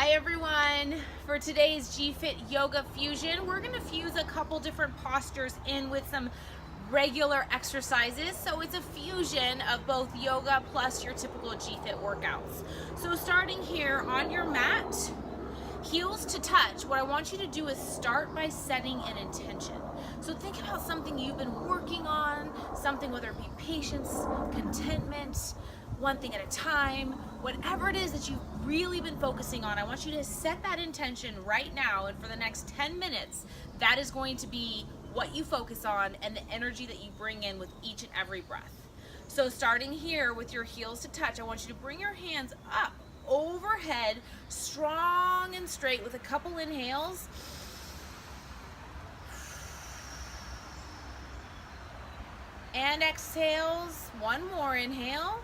Hi everyone. For today's G-Fit Yoga Fusion, we're going to fuse a couple different postures in with some regular exercises. So it's a fusion of both yoga plus your typical G-Fit workouts. So starting here on your mat, heels to touch, what I want you to do is start by setting an intention. So think about something you've been working on, something, whether it be patience, contentment, one thing at a time, whatever it is that you've really been focusing on. I want you to set that intention right now, and for the next 10 minutes, that is going to be what you focus on and the energy that you bring in with each and every breath. So starting here with your heels to touch, I want you to bring your hands up overhead, strong and straight with a couple inhales. And exhales, one more inhale.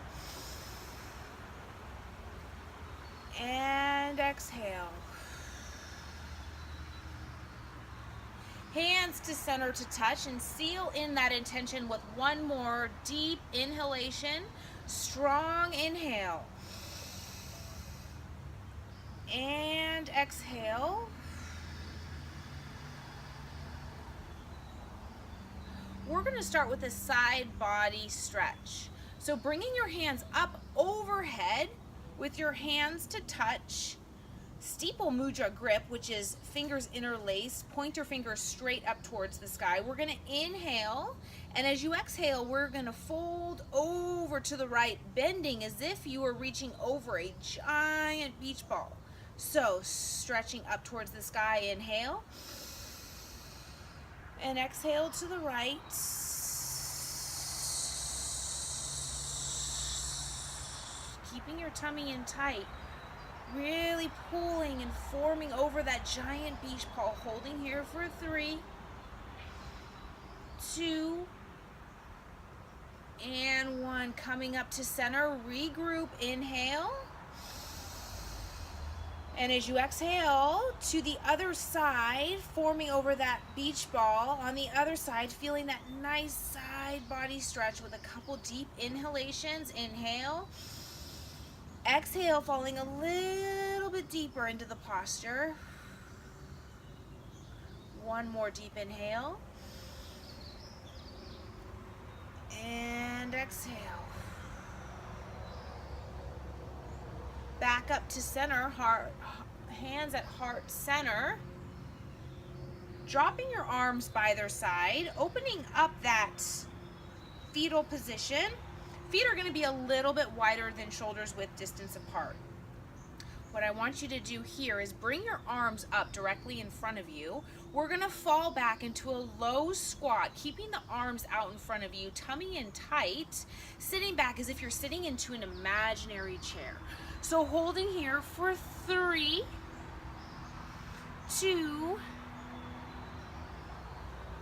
And exhale. Hands to center to touch, and seal in that intention with one more deep inhalation. Strong inhale. And exhale. We're going to start with a side body stretch. So bringing your hands up overhead with your hands to touch, steeple mudra grip, which is fingers interlaced, pointer fingers straight up towards the sky. We're going to inhale, and as you exhale, we're going to fold over to the right, bending as if you were reaching over a giant beach ball. So stretching up towards the sky, inhale, and exhale to the right. Keeping your tummy in tight, really pulling and forming over that giant beach ball, holding here for 3, 2, and 1. Coming up to center, regroup, inhale. And as you exhale to the other side, forming over that beach ball, on the other side, feeling that nice side body stretch with a couple deep inhalations. Inhale. Exhale, falling a little bit deeper into the posture. One more deep inhale. And exhale. Back up to center, heart, hands at heart center. Dropping your arms by their side, opening up that fetal position. Feet are going to be a little bit wider than shoulders width distance apart. What I want you to do here is bring your arms up directly in front of you. We're going to fall back into a low squat, keeping the arms out in front of you, tummy in tight, sitting back as if you're sitting into an imaginary chair. So holding here for 3, 2,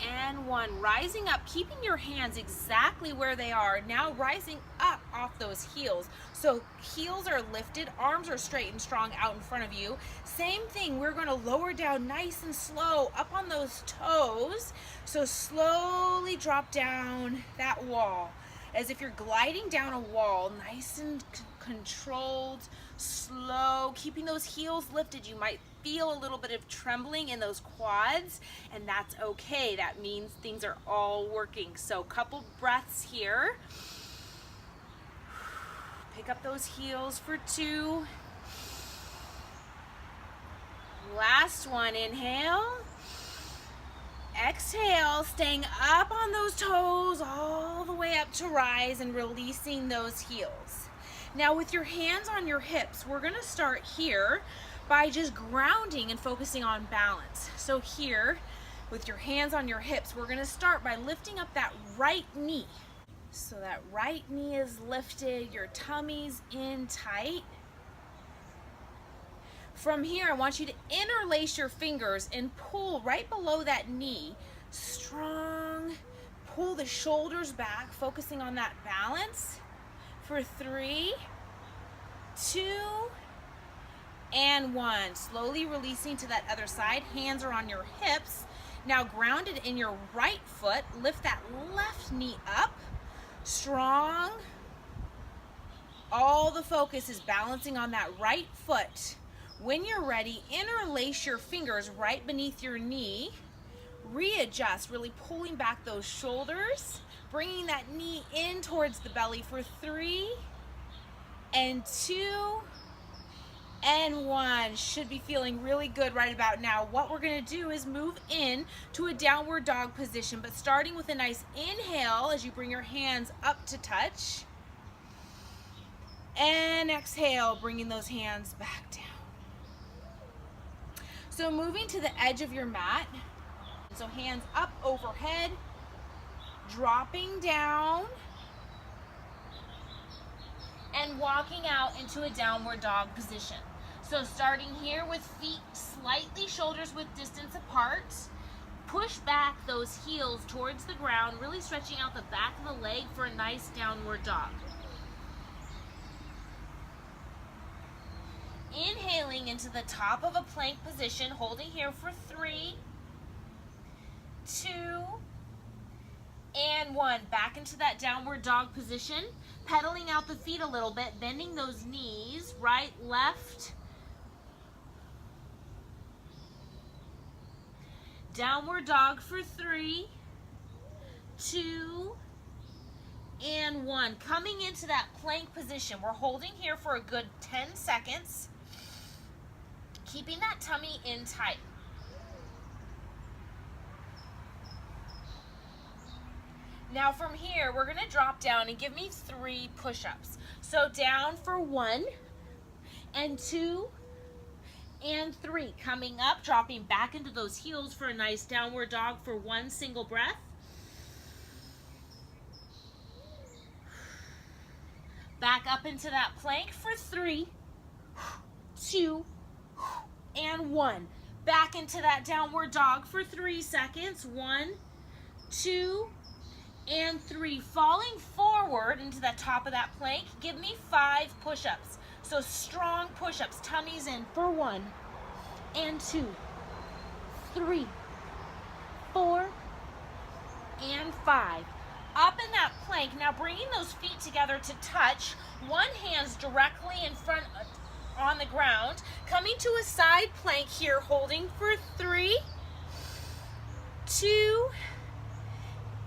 and 1. Rising up, keeping your hands exactly where they are. Now rising up off those heels. So heels are lifted, arms are straight and strong out in front of you. Same thing, we're going to lower down nice and slow up on those toes. So slowly drop down that wall as if you're gliding down a wall, nice and controlled, slow, keeping those heels lifted. You might feel a little bit of trembling in those quads, and that's okay. That means things are all working. So couple breaths here. Pick up those heels for 2. Last one, inhale. Exhale, staying up on those toes all the way up to rise and releasing those heels. Now with your hands on your hips, we're going to start here by just grounding and focusing on balance. So here, with your hands on your hips, we're going to start by lifting up that right knee. So that right knee is lifted, your tummy's in tight. From here, I want you to interlace your fingers and pull right below that knee. Strong. Pull the shoulders back, focusing on that balance. For 3, 2, and 1. Slowly releasing to that other side. Hands are on your hips. Now grounded in your right foot. Lift that left knee up. Strong. All the focus is balancing on that right foot. When you're ready, interlace your fingers right beneath your knee. Readjust, really pulling back those shoulders, bringing that knee in towards the belly for 3 and 2 and 1. Should be feeling really good right about now. What we're going to do is move in to a downward dog position, but starting with a nice inhale as you bring your hands up to touch. And exhale, bringing those hands back down. So moving to the edge of your mat. So hands up overhead, dropping down, and walking out into a downward dog position. So starting here with feet slightly shoulders width distance apart, push back those heels towards the ground, really stretching out the back of the leg for a nice downward dog. Inhaling into the top of a plank position, holding here for 3, 2, and 1. Back into that downward dog position, pedaling out the feet a little bit, bending those knees, right, left. Downward dog for 3, 2, and 1. Coming into that plank position, we're holding here for a good 10 seconds. Keeping that tummy in tight. Now from here, we're gonna drop down and give me 3 push-ups. So down for 1 and 2 and 3. Coming up, dropping back into those heels for a nice downward dog for 1 single breath. Back up into that plank for 3, 2, and 1. Back into that downward dog for 3 seconds. 1, 2, and 3. Falling forward into the top of that plank, give me 5 push-ups. So strong push-ups, tummies in for 1 and 2, 3, 4, and 5. Up in that plank, now bringing those feet together to touch, one hand's directly in front on the ground, coming to a side plank here, holding for 3, 2,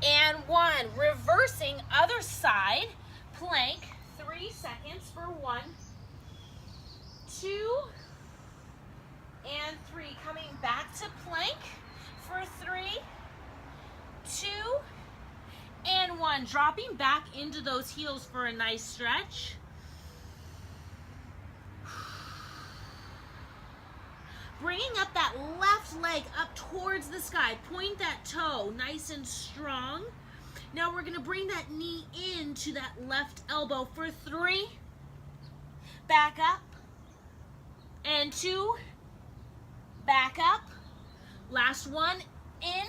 and 1. Reversing other side plank, 3 seconds for 1, 2, and 3. Coming back to plank for 3, 2, and 1. Dropping back into those heels for a nice stretch. Bringing up that left leg up towards the sky. Point that toe nice and strong. Now we're going to bring that knee into that left elbow for 3. Back up. And 2. Back up. Last one. In.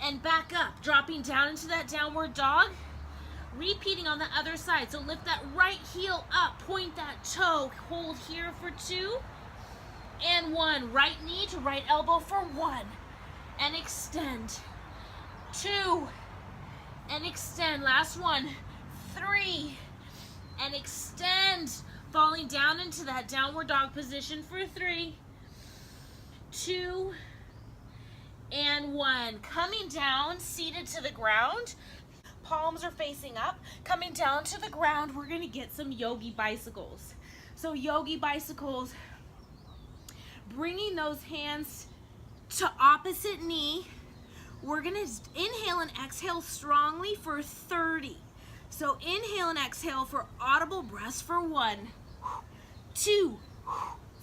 And back up. Dropping down into that downward dog. Repeating on the other side. So lift that right heel up. Point that toe. Hold here for 2. And 1. Right knee to right elbow for 1. And extend. 2. And extend. Last one. 3. And extend. Falling down into that downward dog position for 3, 2, and 1. Coming down, seated to the ground. Palms are facing up. Coming down to the ground, we're going to get some yogi bicycles. So yogi bicycles, bringing those hands to opposite knee. We're going to inhale and exhale strongly for 30. So inhale and exhale for audible breaths for 1, 2,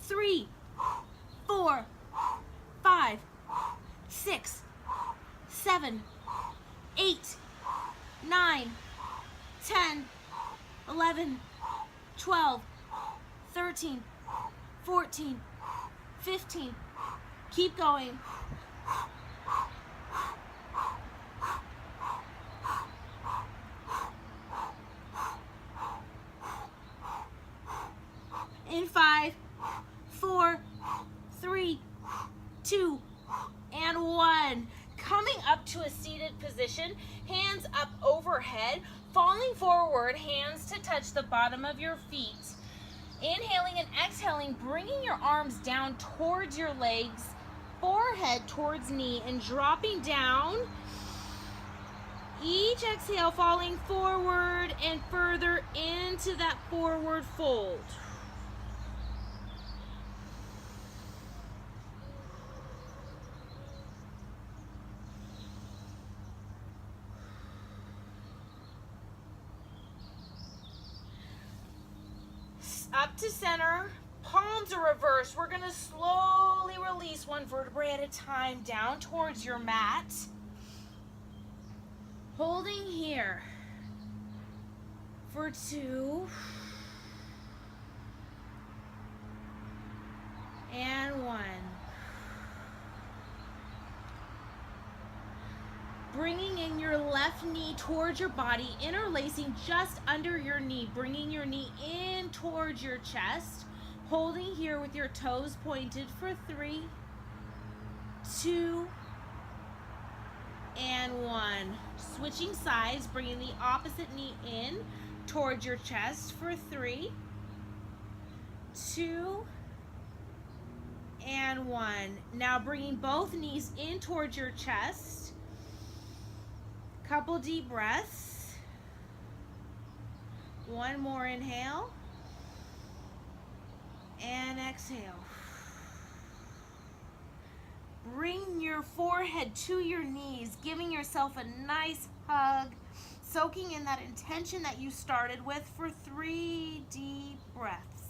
3, 4, 5, 6, 7, 8, 9, 10, 11, 12, 13, 14, 15. Keep going. In 5, 4, 3, 2, and 1. Coming up to a seated position, hands up overhead, falling forward, hands to touch the bottom of your feet. Inhaling and exhaling exhaling, bringing your arms down towards your legs, forehead towards knee, and dropping down. Each exhale falling forward and further into that forward fold. Up to center, palms are reversed. We're gonna slowly release one vertebrae at a time down towards your mat. Holding here for 2 and 1. Bringing in your left knee towards your body, interlacing just under your knee, bringing your knee in towards your chest, holding here with your toes pointed for 3, 2, and 1. Switching sides, bringing the opposite knee in towards your chest for 3, 2, and 1. Now bringing both knees in towards your chest. Couple deep breaths. One more inhale. And exhale. Bring your forehead to your knees, giving yourself a nice hug, soaking in that intention that you started with for 3 deep breaths.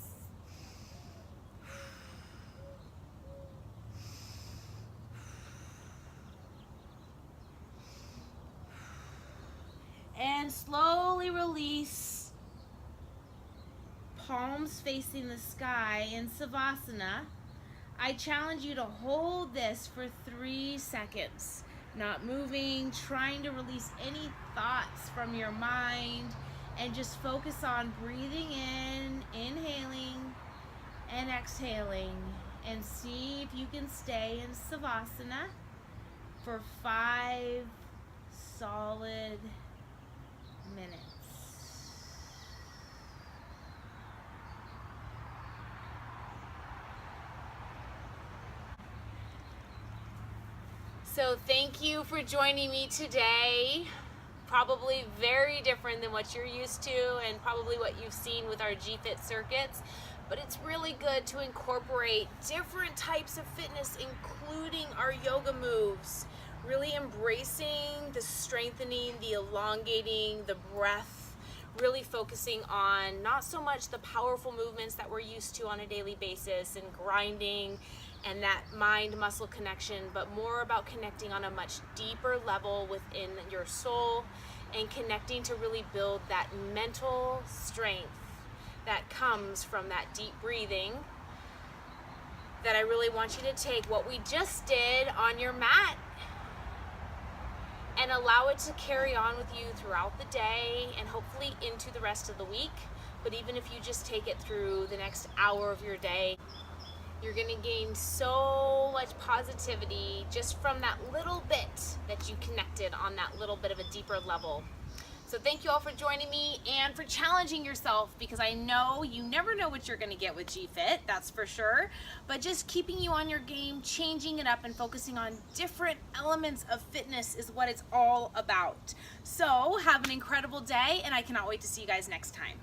And slowly release, palms facing the sky in Savasana. I challenge you to hold this for 3 seconds, not moving, trying to release any thoughts from your mind, and just focus on breathing in, inhaling, and exhaling, and see if you can stay in Savasana for 5 solid minutes. So thank you for joining me today. Probably very different than what you're used to and probably what you've seen with our G-Fit circuits, but it's really good to incorporate different types of fitness, including our yoga moves. Really embracing the strengthening, the elongating, the breath, really focusing on not so much the powerful movements that we're used to on a daily basis and grinding and that mind-muscle connection, but more about connecting on a much deeper level within your soul and connecting to really build that mental strength that comes from that deep breathing. That I really want you to take what we just did on your mat and allow it to carry on with you throughout the day and hopefully into the rest of the week. But even if you just take it through the next hour of your day, you're gonna gain so much positivity just from that little bit that you connected on that little bit of a deeper level. So thank you all for joining me and for challenging yourself, because I know you never know what you're gonna get with G-Fit, that's for sure, but just keeping you on your game, changing it up and focusing on different elements of fitness is what it's all about. So have an incredible day, and I cannot wait to see you guys next time.